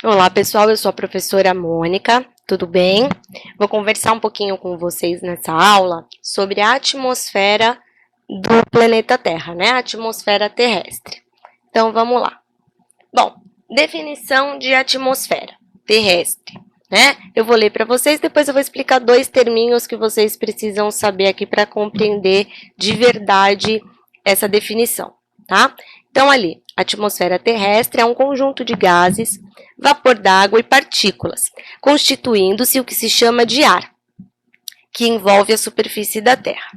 Olá, pessoal, eu sou a professora Mônica, tudo bem? Vou conversar um pouquinho com vocês nessa aula sobre a atmosfera do planeta Terra, né? A atmosfera terrestre. Então, vamos lá. Bom, definição de atmosfera terrestre, né? Eu vou ler para vocês, depois eu vou explicar dois terminhos que vocês precisam saber aqui para compreender de verdade essa definição, tá? Então, ali, a atmosfera terrestre é um conjunto de gases, vapor d'água e partículas, constituindo-se o que se chama de ar, que envolve a superfície da Terra.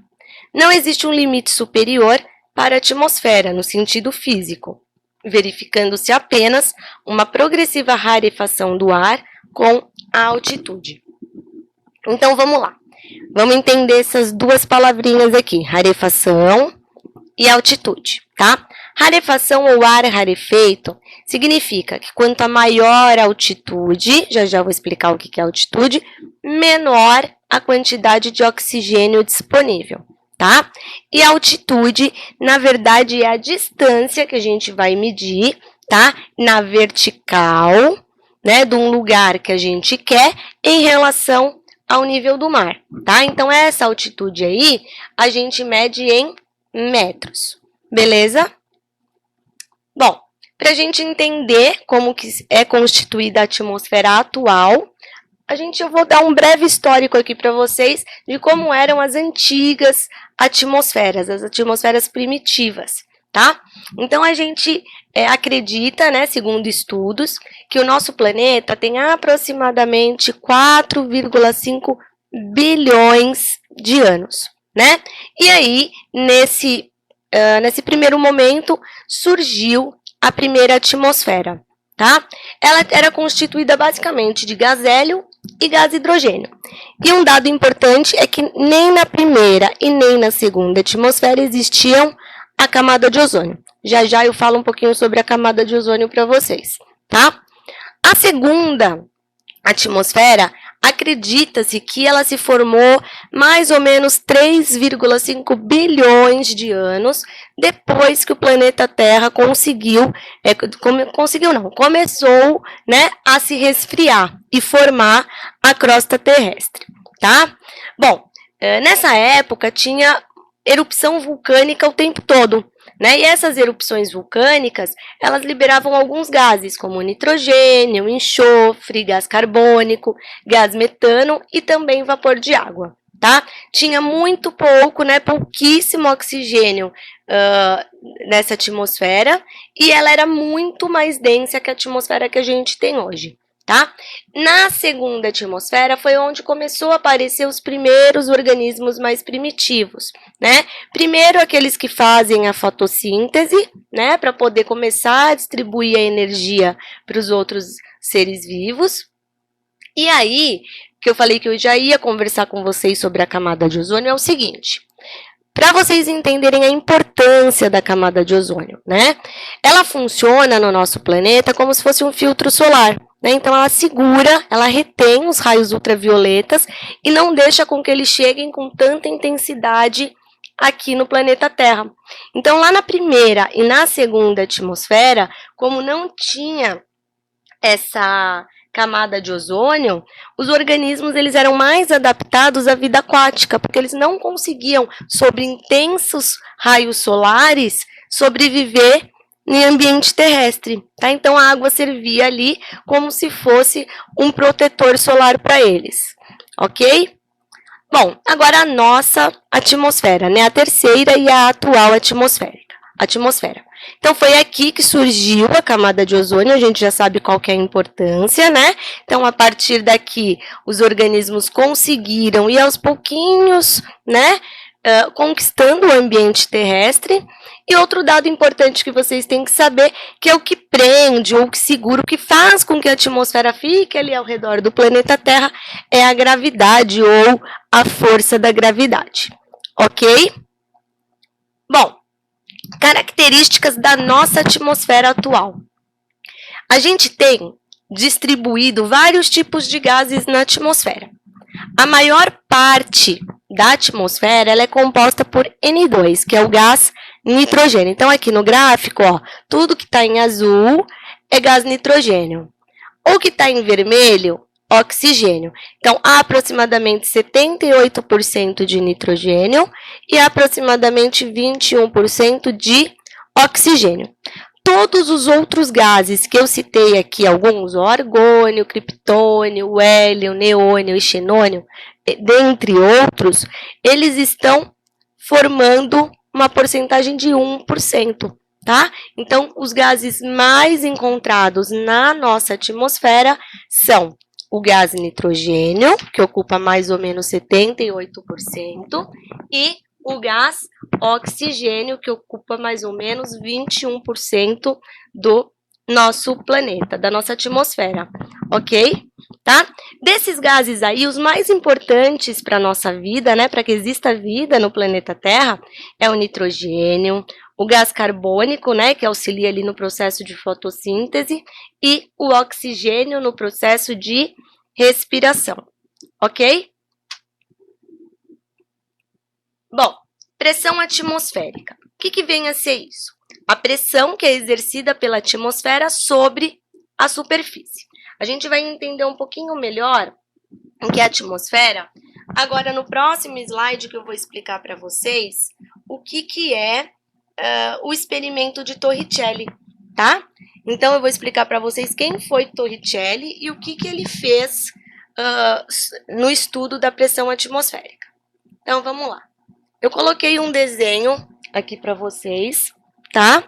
Não existe um limite superior para a atmosfera, no sentido físico, verificando-se apenas uma progressiva rarefação do ar com a altitude. Então, vamos lá. Vamos entender essas duas palavrinhas aqui, rarefação e altitude, tá? Rarefação ou ar rarefeito significa que quanto maior a altitude, já vou explicar o que é altitude, menor a quantidade de oxigênio disponível, tá? E a altitude, na verdade, é a distância que a gente vai medir, tá? Na vertical, né, de um lugar que a gente quer em relação ao nível do mar, tá? Então, essa altitude aí, a gente mede em metros, beleza? Bom, para a gente entender como que é constituída a atmosfera atual, eu vou dar um breve histórico aqui para vocês de como eram as antigas atmosferas, as atmosferas primitivas, tá? Então, a gente acredita, né, segundo estudos, que o nosso planeta tem aproximadamente 4,5 bilhões de anos, né? E aí, nesse primeiro momento, surgiu a primeira atmosfera, tá? Ela era constituída basicamente de gás hélio e gás hidrogênio. E um dado importante é que nem na primeira e nem na segunda atmosfera existiam a camada de ozônio. Já eu falo um pouquinho sobre a camada de ozônio para vocês, tá? A segunda atmosfera, acredita-se que ela se formou mais ou menos 3,5 bilhões de anos depois que o planeta Terra começou, né, a se resfriar e formar a crosta terrestre, tá? Bom, nessa época tinha erupção vulcânica o tempo todo, né? E essas erupções vulcânicas, elas liberavam alguns gases, como nitrogênio, enxofre, gás carbônico, gás metano e também vapor de água, tá? Tinha muito pouco, né? Pouquíssimo oxigênio nessa atmosfera e ela era muito mais densa que a atmosfera que a gente tem hoje, tá? Na segunda atmosfera foi onde começou a aparecer os primeiros organismos mais primitivos, né? Primeiro aqueles que fazem a fotossíntese, né, para poder começar a distribuir a energia para os outros seres vivos. E aí, que eu falei que eu já ia conversar com vocês sobre a camada de ozônio, é o seguinte: para vocês entenderem a importância da camada de ozônio, né? Ela funciona no nosso planeta como se fosse um filtro solar, né? Então, ela segura, ela retém os raios ultravioletas e não deixa com que eles cheguem com tanta intensidade aqui no planeta Terra. Então, lá na primeira e na segunda atmosfera, como não tinha essa camada de ozônio, os organismos eles eram mais adaptados à vida aquática, porque eles não conseguiam, sob intensos raios solares, sobreviver em ambiente terrestre, tá? Então, a água servia ali como se fosse um protetor solar para eles, ok? Bom, agora a nossa atmosfera, né? A terceira e a atual atmosfera. Então, foi aqui que surgiu a camada de ozônio, a gente já sabe qual que é a importância, né? Então, a partir daqui, os organismos conseguiram ir aos pouquinhos, né? Conquistando o ambiente terrestre. E outro dado importante que vocês têm que saber, que é o que prende ou que segura, o que faz com que a atmosfera fique ali ao redor do planeta Terra, é a gravidade ou a força da gravidade, ok? Bom, características da nossa atmosfera atual. A gente tem distribuído vários tipos de gases na atmosfera. A maior parte da atmosfera ela é composta por N2, que é o gás nitrogênio. Então, aqui no gráfico, ó, tudo que está em azul é gás nitrogênio. O que está em vermelho, oxigênio. Então, há aproximadamente 78% de nitrogênio e aproximadamente 21% de oxigênio. Todos os outros gases que eu citei aqui, alguns, o argônio, criptônio, o hélio, neônio e xenônio, dentre outros, eles estão formando uma porcentagem de 1%, tá? Então, os gases mais encontrados na nossa atmosfera são o gás nitrogênio, que ocupa mais ou menos 78%, e o gás oxigênio, que ocupa mais ou menos 21% do nosso planeta, da nossa atmosfera, ok? Tá? Desses gases aí, os mais importantes para a nossa vida, né, para que exista vida no planeta Terra, é o nitrogênio, o gás carbônico, né, que auxilia ali no processo de fotossíntese, e o oxigênio no processo de respiração, ok? Bom, pressão atmosférica. O que vem a ser isso? A pressão que é exercida pela atmosfera sobre a superfície. A gente vai entender um pouquinho melhor o que é a atmosfera agora no próximo slide que eu vou explicar para vocês o que é o experimento de Torricelli, tá? Então, eu vou explicar para vocês quem foi Torricelli e o que ele fez no estudo da pressão atmosférica. Então, vamos lá. Eu coloquei um desenho aqui para vocês, tá?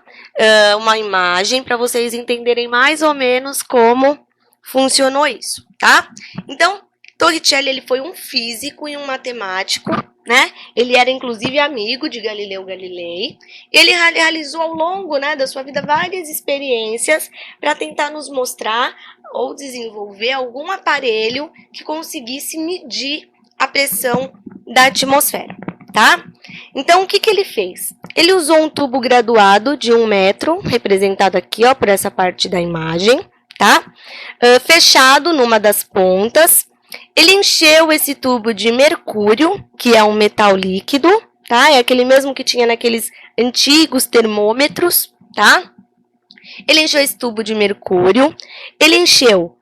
Uma imagem para vocês entenderem mais ou menos como funcionou isso, tá? Então, Torricelli, ele foi um físico e um matemático, né? Ele era, inclusive, amigo de Galileu Galilei. Ele realizou ao longo, né, da sua vida várias experiências para tentar nos mostrar ou desenvolver algum aparelho que conseguisse medir a pressão da atmosfera, tá? Então, o que ele fez? Ele usou um tubo graduado de 1 metro, representado aqui, ó, por essa parte da imagem, tá? Fechado numa das pontas. Ele encheu esse tubo de mercúrio, que é um metal líquido, tá? É aquele mesmo que tinha naqueles antigos termômetros, tá? Ele encheu esse tubo de mercúrio. Ele encheu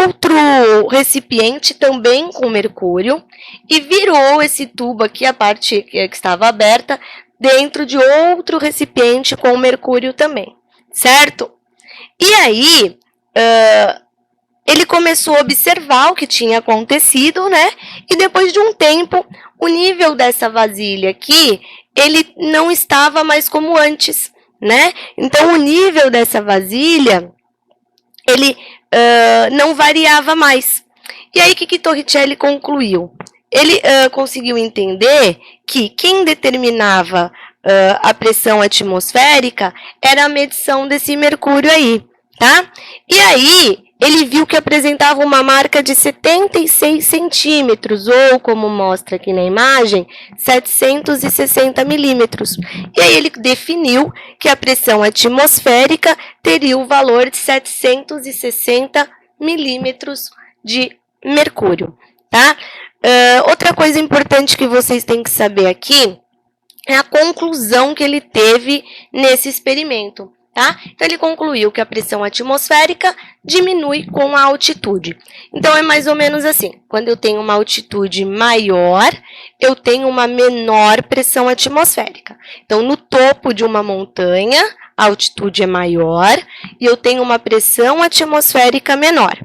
outro recipiente também com mercúrio e virou esse tubo aqui, a parte que estava aberta, dentro de outro recipiente com mercúrio também, certo? E aí, ele começou a observar o que tinha acontecido, né? E depois de um tempo, o nível dessa vasilha aqui, ele não estava mais como antes, né? Então, o nível dessa vasilha, ele não variava mais. E aí, o que Torricelli concluiu? Ele conseguiu entender que quem determinava a pressão atmosférica era a medição desse mercúrio aí, tá? E aí, ele viu que apresentava uma marca de 76 centímetros, ou, como mostra aqui na imagem, 760 milímetros. E aí ele definiu que a pressão atmosférica teria o valor de 760 milímetros de mercúrio, tá? Outra coisa importante que vocês têm que saber aqui é a conclusão que ele teve nesse experimento. Tá? Então, ele concluiu que a pressão atmosférica diminui com a altitude. Então, é mais ou menos assim. Quando eu tenho uma altitude maior, eu tenho uma menor pressão atmosférica. Então, no topo de uma montanha, a altitude é maior e eu tenho uma pressão atmosférica menor.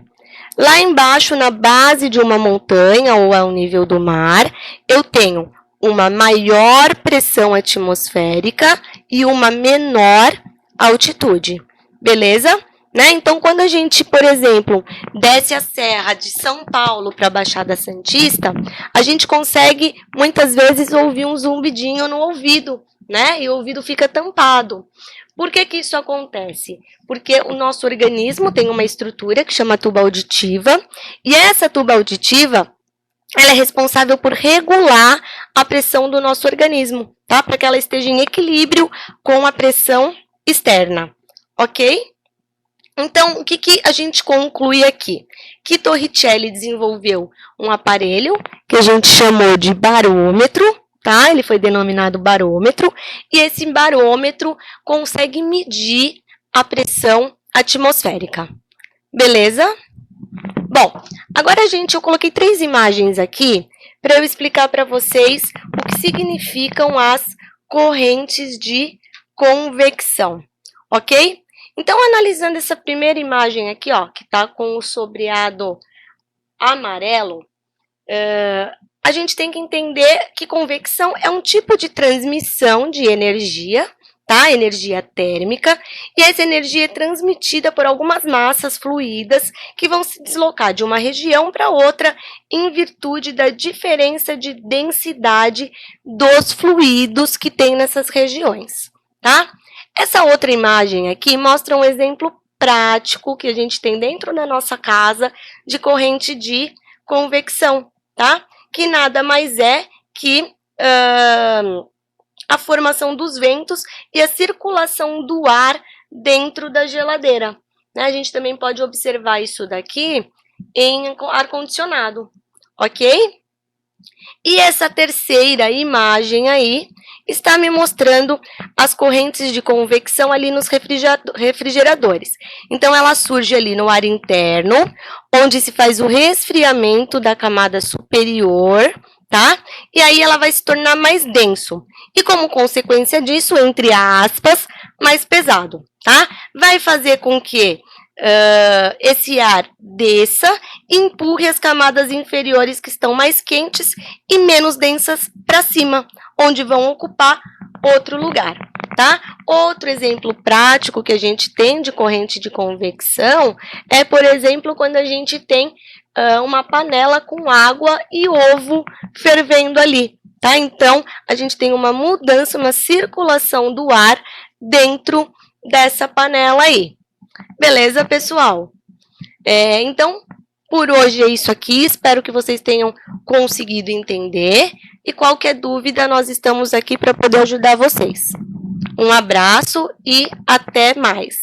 Lá embaixo, na base de uma montanha ou ao nível do mar, eu tenho uma maior pressão atmosférica e uma menor altitude, beleza? Né? Então, quando a gente, por exemplo, desce a serra de São Paulo para a Baixada Santista, a gente consegue, muitas vezes, ouvir um zumbidinho no ouvido, né? E o ouvido fica tampado. Por que isso acontece? Porque o nosso organismo tem uma estrutura que chama tuba auditiva, e essa tuba auditiva, ela é responsável por regular a pressão do nosso organismo, tá? Para que ela esteja em equilíbrio com a pressão externa, ok? Então, o que a gente conclui aqui? Que Torricelli desenvolveu um aparelho que a gente chamou de barômetro, tá? Ele foi denominado barômetro, e esse barômetro consegue medir a pressão atmosférica. Beleza? Bom, agora, eu coloquei 3 imagens aqui para eu explicar para vocês o que significam as correntes de convecção, ok? Então, analisando essa primeira imagem aqui, ó, que está com o sobreado amarelo, a gente tem que entender que convecção é um tipo de transmissão de energia, tá? Energia térmica, e essa energia é transmitida por algumas massas fluídas que vão se deslocar de uma região para outra em virtude da diferença de densidade dos fluidos que tem nessas regiões, tá? Essa outra imagem aqui mostra um exemplo prático que a gente tem dentro da nossa casa de corrente de convecção, tá? Que nada mais é que a formação dos ventos e a circulação do ar dentro da geladeira. Né? A gente também pode observar isso daqui em ar-condicionado, ok? E essa terceira imagem aí está me mostrando as correntes de convecção ali nos refrigeradores. Então, ela surge ali no ar interno, onde se faz o resfriamento da camada superior, tá? E aí ela vai se tornar mais denso. E como consequência disso, entre aspas, mais pesado, tá? Vai fazer com que esse ar desça e empurre as camadas inferiores que estão mais quentes e menos densas para cima, onde vão ocupar outro lugar, tá? Outro exemplo prático que a gente tem de corrente de convecção é, por exemplo, quando a gente tem uma panela com água e ovo fervendo ali, tá? Então, a gente tem uma mudança, uma circulação do ar dentro dessa panela aí. Beleza, pessoal? Então, por hoje é isso aqui. Espero que vocês tenham conseguido entender. E qualquer dúvida, nós estamos aqui para poder ajudar vocês. Um abraço e até mais.